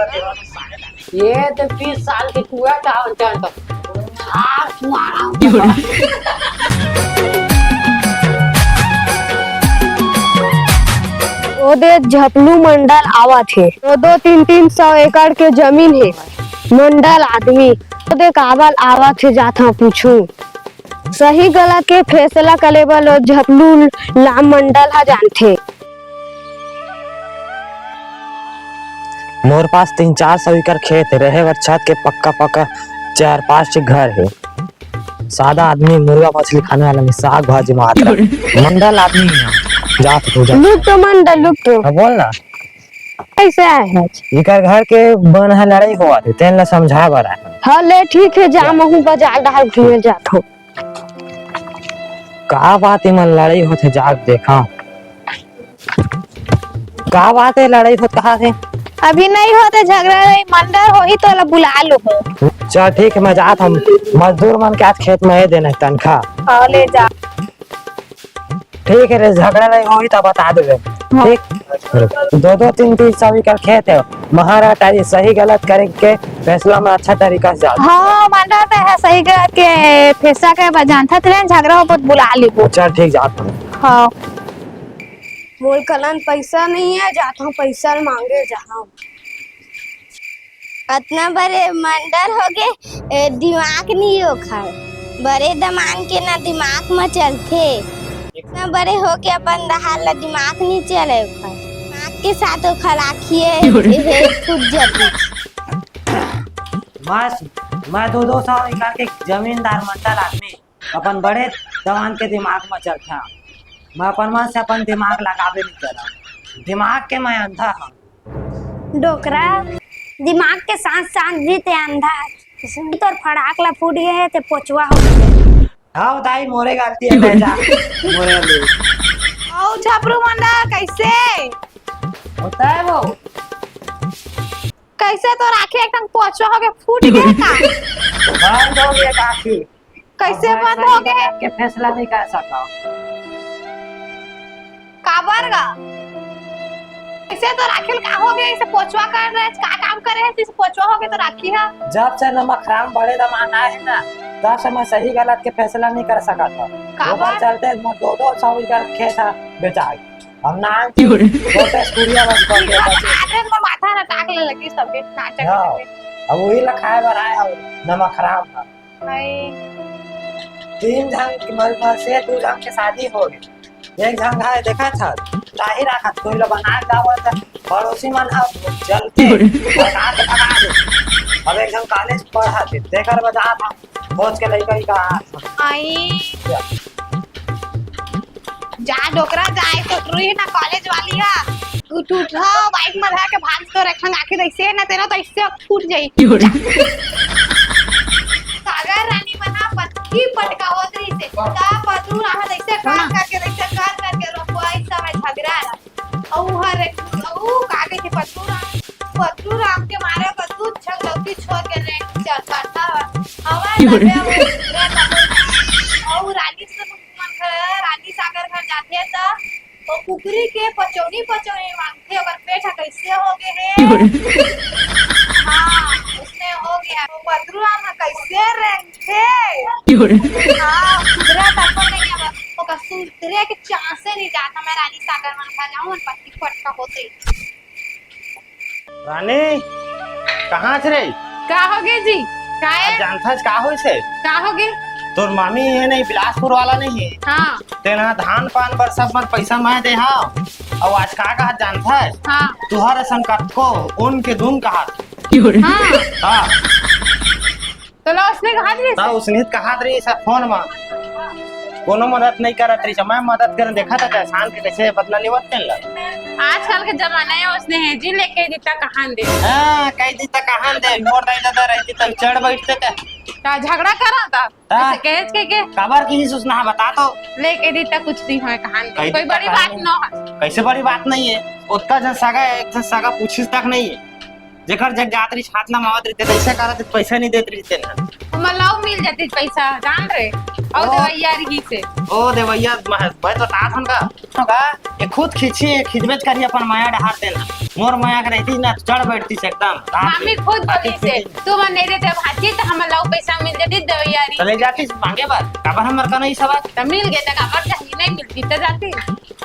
ये तो 20 साल की कुआ चावल चाहता ओदे झपलू मंडल आवा थे। दो 300 एकड़ के जमीन है। मंडल आदमी ओदे काबल आवा थे जाता पूछू सही गलत के फैसला करे वाला झपलू लाम मंडल हा जानथे। मोर पास 300-400 एकड़ खेत है, रहे वर छत के पक्का 4-5 घर है। सादा आदमी मुर्गा मछली खाने वाला में साग भाजी मात्र मंडल आदमी है। जात हो जा लुक तो मंडल लुक तो बोल ना कैसे आए है इकर घर के बन है लड़ाई हुआ थे तेन ला समझा बरा हले ठीक है जा महू बाजार डाल घूमे जात हो। का बात है मन लड़ाई होते जाग देखा का बात है लड़ाई होत कहा थे अभी नहीं होते झगड़ा नहीं मंडर हो ही तो बुला लो। चल ठीक है मैं जात हम मजदूर मन के आज खेत में देना तनखा ले जा ठीक है रे झगड़ा नहीं होई तो बता देवे ठीक। 2-300 एकड़ खेत है महाराटा सही गलत करे के फैसला में अच्छा तरीका से जा। हाँ मंडर तो है सही के फैसला के जानता थे झगड़ा हो बुला ली। चल ठीक जात हाँ बोल कलन पैसा नहीं है जाता हूँ पैसा मांगे जहाँ इतना बड़े मंडर हो गए दिमाग नहीं हो खाए बड़े दमान के ना दिमाग में चलते इतना बड़े हो के अपन दहाल दिमाग नहीं चले दिमाग के साथ खराखिए खुद जाती। मैं 200 एकड़ के जमींदार मंडल आदमी अपन बड़े दवान के दिमाग में चलता मैं अपन मन से अपन दिमाग लगावे नहीं करा दिमाग के मैं अंधा हूँ डोकरा दिमाग के साथ साथ भी ते अंधा तो फड़ाक ला फूट गए है ते पोचवा हो गए। हाँ दाई मोरे गलती है बेटा मोरे ले ओ झपरू मंडल कैसे होता है वो कैसे तो राखे एकदम पोचवा हो गए फूट गए का बंद हो गया काफी कैसे बंद हो गए के फैसला नहीं कर सका काबर गा कैसे तो राखिल का हो गया इसे पोचवा कर रहे का काम करे है इसे पोचवा हो गया तो राखी है जब से नमक हराम बड़े दमान आए है ना तब से मैं सही गलत के फैसला नहीं कर सका था वो चलते 200 एकड़ खेत था बेचा हम ना छोटे स्कूलिया बस कर के अरे तो माथा ना टाक ले लगी सब के नाटक अब वही लखाए बर आया नमक हराम था भाई 3 जन की मर से 2 जन के शादी हो गई एक जन है देखा था ताही रखा कोई लोग बना दावा था पड़ोसी मन चल के सरकार के भगा दे अब एक जन कॉलेज पढ़ा थे देकर बजा था खोज के लड़का ही कहा आई जा डोकरा जाए तो रुई ना कॉलेज वाली है उठ बाइक में धरा के भाग तो रखन आखिर ऐसे ना तेरा तो ऐसे फूट जाई सागर रानी बना पत्ती पटका होत रही से का पतरू रहा ऐसे कर करके रोको ऐसा में झगड़ा औ हर औ कागे के पतरू राम के मारे का दूध छंगौती छोड़ के रे चल करता आवाज औ रानी से मन कर रानी सागर घर जाते त वो कुकरी के पचौनी मांगते अगर पेट कैसे हो गए हैं हाँ उसने हो गया वो पतरू राम कैसे रहते हाँ कुकरा तक नहीं अब वो कसूरे के चांस नहीं जाता मैं रानी सागर मन खा जाऊं पत्ती पटका होते रानी कहाँ रे का हो गए जी का है जानता का हो से का हो गए तोर मामी है नहीं बिलासपुर वाला नहीं है हाँ तेना धान पान पर सब मन पैसा मैं दे हाँ और आज का जानता है हाँ तुहर असन को उन के दून कहा हाँ हाँ तो लो उसने कहा थी ता उसने कहा रही सब फोन में कोनो मदद नहीं करत रही मैं मदद कर देखा था एहसान के कैसे बदला लेवत तेन ला आजकल के जमाना है उसने है जी लेके देता कहां दे हां कह दी त कहां दे मोर दाई दादा रहती तब चढ़ बैठते का झगड़ा करा था हाँ। ऐसे कह के खबर की सूचना बता तो लेके देता कुछ नहीं है कहां दे कहीं कोई देता बड़ी कहां बात नहीं। ना है कैसे बड़ी बात नहीं है उसका जन सागा एक जन सागा पूछिस तक नहीं है जेकर जग जात रही छातला मावत रही ऐसे करत पैसा नहीं देत रही तेन मलाई मिल जाती पैसा जान रहे और ओ। दवाइया रही से ओ देवैया भाई तो तात होगा ये खुद खींची खिदमत करी अपन माया ढार देना मोर माया के रहती ना चढ़ बैठती से एकदम मम्मी खुद बोली से तू मन नहीं देते भाजी तो हम लाई पैसा मिल जाती दवाइया रही चले जाती मांगे बार काबर हमर का नहीं सवाल तो मिल गए तक अबर चाहिए नहीं मिलती तो जाती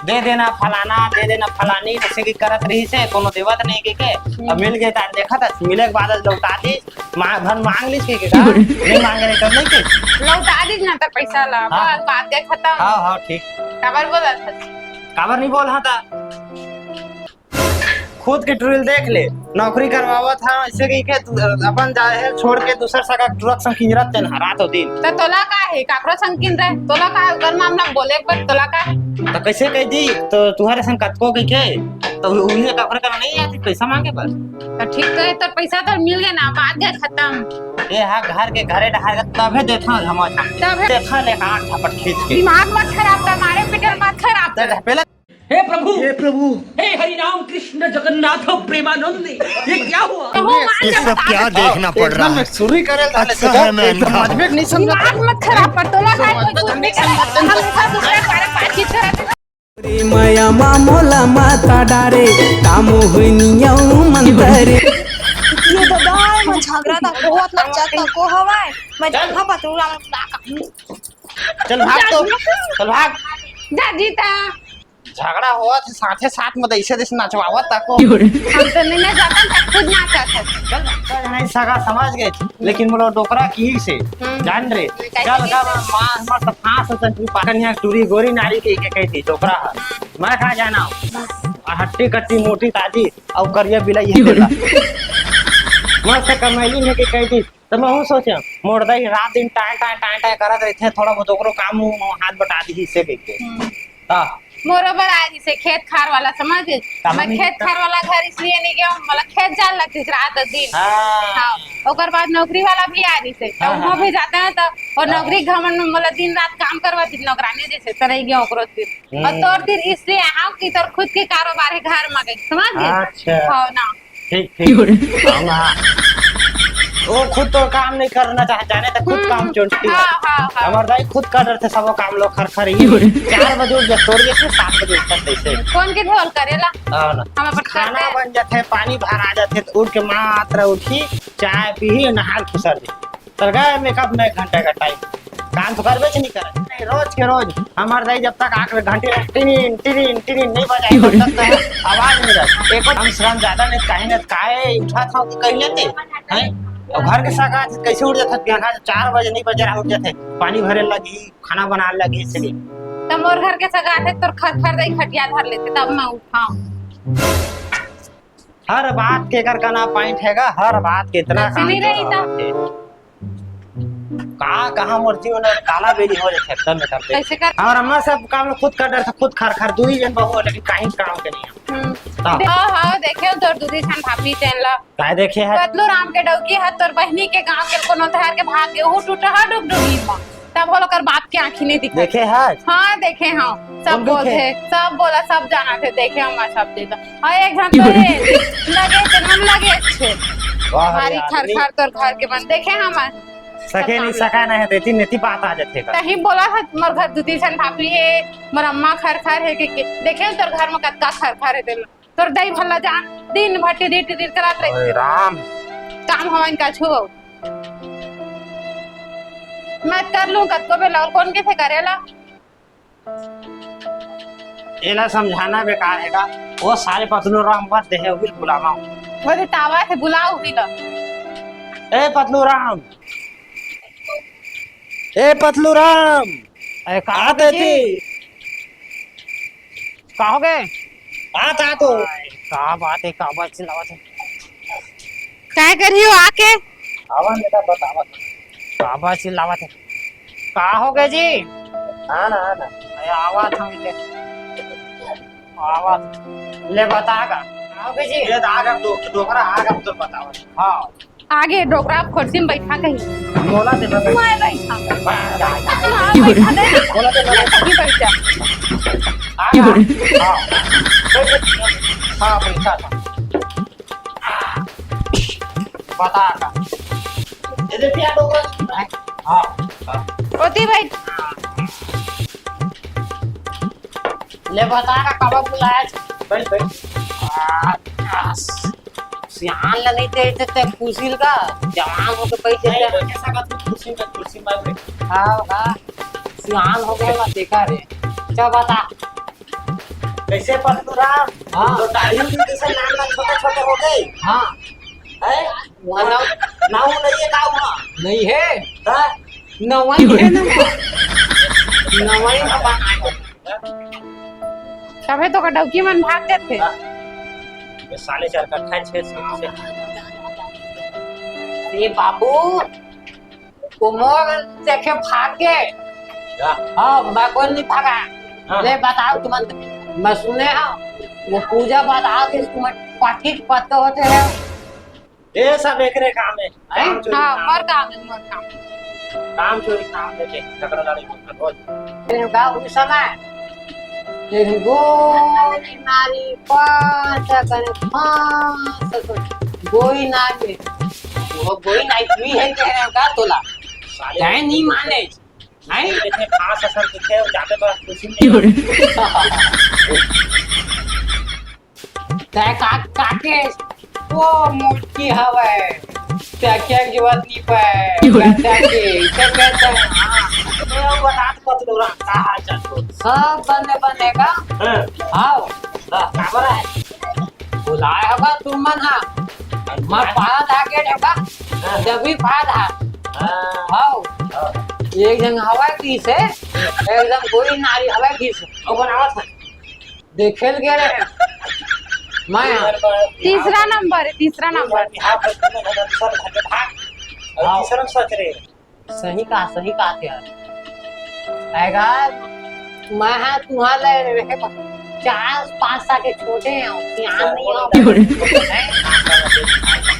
दे देना फलाना दे देना फलानी जैसे कि करत रही से कोनो देवत नहीं के अब मिल गए ता देखा था मिले के बाद लौटा दी भन मांग ली के का नहीं मांग रहे तब नहीं के लौटा दी ना तो पैसा ला हाँ। बस बात के खत्म हाँ हाँ ठीक खबर बोला था काबर नहीं बोल था खुद के ड्रिल देख ले नौकरी करवावा था ऐसे कि के अपन जाए है छोड़ के दूसर सका ट्रक संग किंजरत तेन रात हो दिन तो तोला का है काकरो संकीन रहे तोला का है उधर मामला बोले पर तोला का है तो कैसे कह दी तो तुम्हारे संग कतको के तो उन्हें काबर का नहीं आती पैसा मांगे बस तो ठीक है तो पैसा तो मिल गया ना बात गए खत्म ये हा घर के घरे ढहार तबे देथा हम तबे- देखा ले कहां झपट खींच के दिमाग मत खराब कर मारे पिटर मत खराब कर पहले हे प्रभु हे हरिनाम कृष्ण जगन्नाथ प्रेमानंद ये क्या हुआ तो वो मान ये जा सब बता क्या दे। देखना पड़ रहा है? सुरी करे अच्छा है मैं अंधा। समझ नहीं समझ दिमाग मत खराब कर तोला का कोई कुछ नहीं कर हमेशा दूसरे बारे बातचीत करते माया मामोला माता डारे कामो हुनिया मंदरे ये तो दाय में झगड़ा था बहुत ना चाहता को हवाए मैं देखा पतूरा में चल भाग तो चल भाग जा जीता झगड़ा हुआ तो साथे साथ में ऐसे देश नाचवावा ताको हम तो नहीं जाता था खुद ना चाहते चल नहीं सगा समझ गए लेकिन बोलो डोकरा की ही से जान रे चल का मां हमर तो फांस होतन तू पाकनिया टूरी गोरी नारी के कहती डोकरा मैं कहां जाना हट्टी कट्टी मोटी ताजी और करिया बिलाई है देला मस्त कमैली ने के कहती तो मैं हूं सोचा मोड़ दई रात दिन टाय टाय टाय टाय करत रहथे थोड़ा बहुत ओकरो काम हाथ बटा दी से के हां मोरोबर आज से खेत खार वाला समझ गए मैं खेत खार वाला घर इसलिए नहीं गया मला खेत जाल लगती रात दिन हाँ ओकर बाद नौकरी वाला भी आ रही से तो हाँ, वहाँ भी जाता है तो और नौकरी घमन में मला दिन रात काम करवाती नौकरानी जैसे तरह गया ओकरो फिर और तोर फिर इसलिए यहाँ की तोर खुद के कारोबार है घर में गई समझ गए अच्छा। हाँ ना ठीक ठीक वो खुद तो काम नहीं करना जाने तो खुद काम चोटती है हाँ हाँ हाँ हमारे दाई खुद कर रहे थे सब काम लोग खर खर ही 4 बजे उठ जाते तोड़ के 7 बजे उठते थे कौन के ढोल करेला हाँ ना हम अपन खाना करते बन जाते पानी भर आ जाते तो उठ के मात्र उठी चाय पी नहा खुसर दी तर गए मेकअप में 1 घंटे का टाइम काम तो करबे नहीं करे नहीं रोज के रोज हमारे दाई जब तक आंख में घंटे टिरिन टिरिन टिरिन नहीं बजाई तब तक तो आवाज नहीं रही एक हम श्रम ज्यादा नहीं कहीं ना काहे उठा था कहीं लेते हैं और घर के साथ कैसे उठ जाते बिहान 4 बजे नहीं बजे उठ जाते पानी भरे लगी खाना बनाने लगी इसलिए तो मोर घर के सगा थे तोर खर खर दई खटिया धर लेते तब मैं उठाऊं हर बात के कर का ना पॉइंट हैगा हर बात के इतना ऐसे नहीं रही कहाँ मर्जी होने काला बेली हो जाते तब में करते कैसे कर और हम सब काम खुद कर रहे थे खुद खर खर 2 ही जन बहू लेकिन कहीं काम के नहीं हाँ। हाँ हाँ देखे तोर दूधी छन भाभी चैन ला काय देखे है बदलू राम के डौकी है तोर बहनी के गांव के कोनो धर के भाग गए वो टूटा है डुगडुगी में तब बोलो कर बाप की आंखी नहीं दिखा देखे है हाँ देखे हाँ सब कौन बोलते देखे? सब बोला सब जाना थे देखे हम सब देखा हाँ एक घंटे तो लगे थे हम लगे थे हमारी खर खर तोर घर के बन देखे हम सके नहीं सका नहीं है तेती नेती बात आ जाते का कहीं बोला है मोर घर दूधी छन भाभी है मोर अम्मा खर खर है के देखे तोर घर में कतका खर खर है देला तोर दई भल्ला जान दिन भट्टी दी टी करात रही अरे राम काम हवन का छुओ मैं कर लूं कतको बेला और कौन के थे करेला एला समझाना बेकार हैगा वो सारे पतलू राम बात दे है वो भी बुलावा वो तो टावा से बुलाओ भी ला ए पतलू राम ए पतलू राम अरे कहाँ थे थी कहोगे आ था तो का बात है का बात चिल्लावत है क्या करियो आके आवाज बेटा बतावा का बात चिल्लावत है का हो गए जी आना अरे आवाज हम ले आवाज ले बतागा का हो गए जी ये आगम दोकरा आगम तो बतावा हाँ आगे डोकरा कुर्सी में बैठा कहीं बोला दे मैं बैठा हाँ, बैठा दे बोला दे कहीं बैठ जा हाँ हाँ बैठा था बता का दे दे पिया डोगरा हां ओती भाई ले बता का कब बुलाया बैठ बैठ सियान ल नहीं ते कुसिल का जवान हो के पैसे नहीं दे कैसा का तू कुर्सी मार बैठ हाँ सियान हो गया ना देखा रे चल बता कैसे परशुराम हाँ। तो दाढ़ी भी जैसे नाम छोटे छोटे हो गए हाँ है वहाँ नाऊ नहीं है गाँव वहाँ नहीं है हाँ? नवाई है ना नवाई का बनाए तबे तो कटौकी मन भाग जाते ये साले चार कट्ठा 6 से ये बाबू उमर देखे भाग गए हाँ मैं कोई नहीं भागा हाँ। ले बताओ तुम मैं सुने हाँ वो पूजा बताओ कि तुम पाठी पत्ते होते हैं ये सब एक रे काम है काम चोरी हाँ काम मर काम है मर काम काम चोरी काम देखे झगड़ा लड़ाई मत कर रोज गाँव उस समय गोई नारी पाँच करे पाँच गोई नारी वो गोई नारी भी है कह रहे हो का तोला साले चाहे नहीं माने नहीं इतने पास असर दिखे और जाते पर खुशी नहीं तय काके वो मूर्ति हवे क्या जीवन नहीं पे क्या कहते हैं मैं बता पत लोरा कहा चल सब बनेगा आओ खबर है बुलाया होगा तुम मन हाँ मैं पाया था के होगा जब भी पाया था आओ एक जन हवा की से एकदम कोई नारी हवा की से और बनावत है देखेल गए रहे मैं तीसरा नंबर है तीसरा नंबर बिहार पर सर घटे भाग और तीसरा सोच रहे सही कहा यार आएगा मैं हाँ तुम्हारे रहे 4-5 साल के छोटे हैं सियान नहीं हो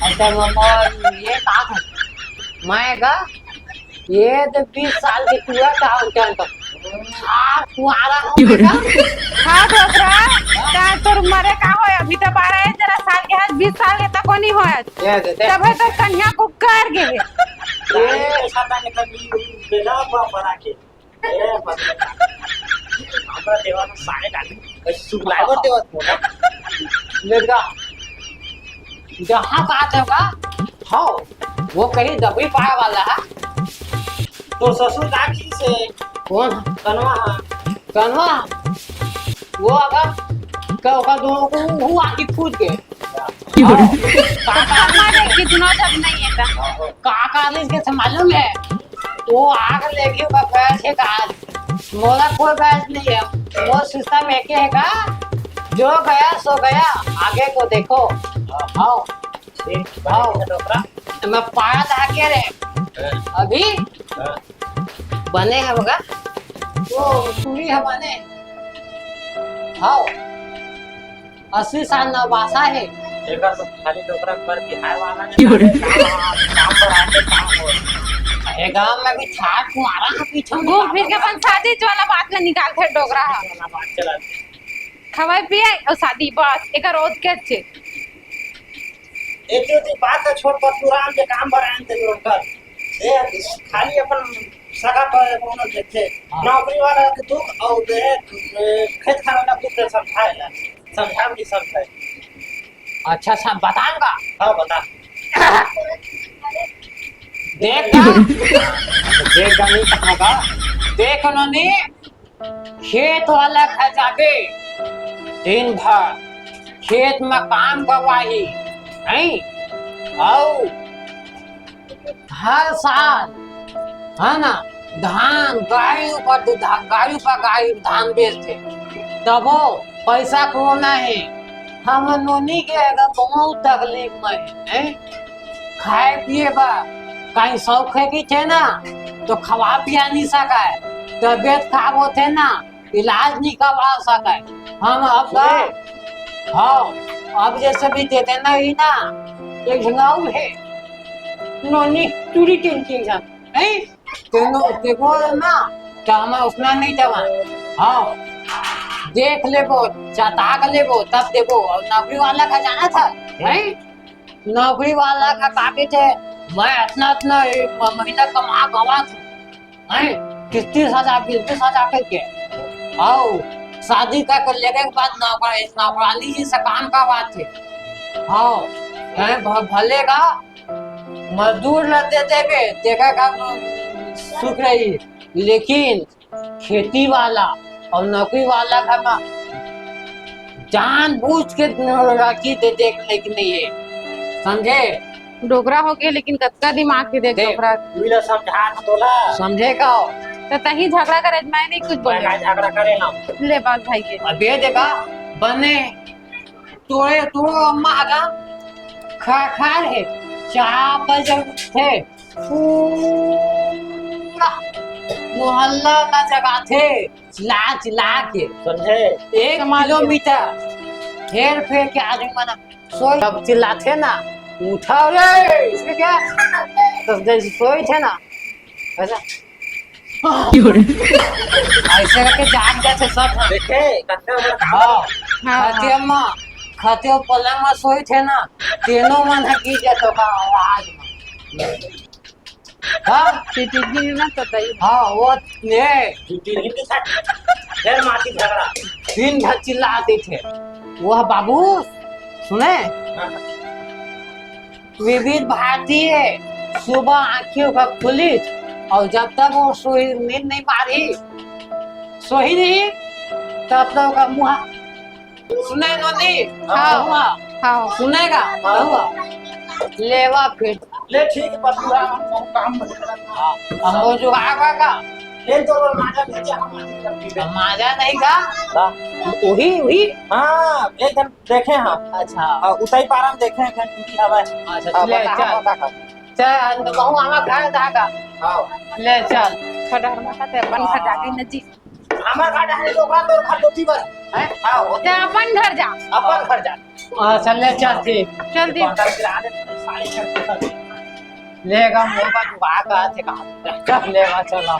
ऐसा मम्मा ये कहा था मैं का ये तो 20 साल के पूरा कहा उठा तो तुम्हारा हाँ डोकरा का तोर मरे का होय अभी तो 12 साल के है 20 साल के तक नहीं होय तबे तो कन्या को कर गे ये साता ने कभी बेला बना के ए हमरा देवा सारे डाली सुलाइवर देवा मोटा लड़का जहाँ बात होगा हाँ वो कहीं दबी पाए वाला है तो ससुर दादी से कौन कनवा कनवा वो अगर का दोनों को हुआ कि कूद गए हमारे कितना जब नहीं है का काका इसके मालूम है वो आग लेके बैठ है का मोला कोई बैठ नहीं है वो सिस्टम एक है का जो गया सो गया आगे को देखो आओ आओ डोकरा मैं पाया था के रे अभी बने है बगा वो पूरी है बने आओ 80 साल नवासा है एकर तो खाली डोकरा पर बिहार वाला ने काम पर आके काम हो ये गांव में भी ठाट कुआरा है पीछे घूम फिर के अपन शादी वाला बात में निकाल थे डोकरा हा वाला बात चला खवाई पिए और शादी बस एक रोज के छे एक जो बात है छोड़ परशुराम के काम पर आए थे डोकर ए खाली अपन सगा पर कोनो देखे नौकरी वाला के तू और दे खेत खाना वाला तू के समझाएला समझा भी समझाए अच्छा अच्छा बताऊंगा हां बता देख देख गनी कहागा देख उन्होंने खेत वाला खा जाके दिन भर खेत में काम करवाई नहीं और हर साल है ना धान गाड़ी पर गाड़ी धान बेचते तब वो पैसा को नहीं हम नोनी के अगर बहुत तकलीफ में है खाए पिए बा कहीं शौक है कि थे ना तो खवा पिया नहीं सका है तबियत खराब होते ना इलाज नहीं करवा सका है हम अब हाँ अब जैसे भी देते ना ही ना एक झंगाऊ है नोनी चूड़ी टेंशन नहीं देखो ना तो हमें उसमें नहीं दवा हाँ देख लेबो चताक लेबो तब देबो और नौकरी वाला का जाना था नहीं नौकरी वाला का काफी थे मैं इतना इतना एक महीना कमा गवा था हैं 30,000 20,000 करके आओ शादी कर लेने के बाद नौकरानी जी से काम का बात है हाँ हैं भले का मजदूर न दे देवे देखा का सुख रही लेकिन खेती वाला और नौकरी वाला का ना जानबूझ के राखी दे देखने की नहीं है समझे डोगरा हो गए लेकिन कतका दिमाग के देख देख। डोगरा तू समझा तोला समझेगा तो तही झगड़ा करे मैं नहीं कुछ मैं बोले झगड़ा करे ना ले बात भाई के अबे देखा बने तोड़े तो अम्मा आगा खा खा रहे 4 बजे थे पूरा मोहल्ला का जगह थे चिल्ला के समझे 1 किलोमीटर फेर फेर के आदमी मना सोई जब चिल्लाते ना उठा रे इसमें क्या तो जैसे सोई थे ना ऐसा ऐसे करके जाग जाते सब देखे कत्ते बड़ा काम हाँ हाँ, खाते अम्मा खाते पलंग में सोई थे ना तीनों मन की जातो का आवाज में हाँ टिटगी ना तो तई हाँ वो ने छुट्टी नहीं था फिर माटी झगड़ा दिन भर चिल्लाते थे वह बाबू सुने विविध भारतीय सुबह आंखियों का खुली और जब तक वो सोई नींद नहीं मारी सोई नहीं तब तक का मुँह सुने नोनी हाँ। हाँ सुनेगा हुआ लेवा फिर ले ठीक है पतुआ हम काम बदल हमको जुगाड़ का ले तो माजा भेजे हम माटी करती है माजा नहीं का वही वही हां एक दिन देखे हम अच्छा उतई पारम देखे हैं टूटी हवा अच्छा ले चल चल कहूँ हमारा घर धागा हां ले चल खडहर में खाते अपन घर जाके नजी हमार गाड़ा है लोगा तोर घर टूटी पर हैं हां जा अपन घर जा अपन घर जा अच्छा ले चल ठीक चल दी लेगा मोबाइल जुगाड़ का थे कहा लेगा चलो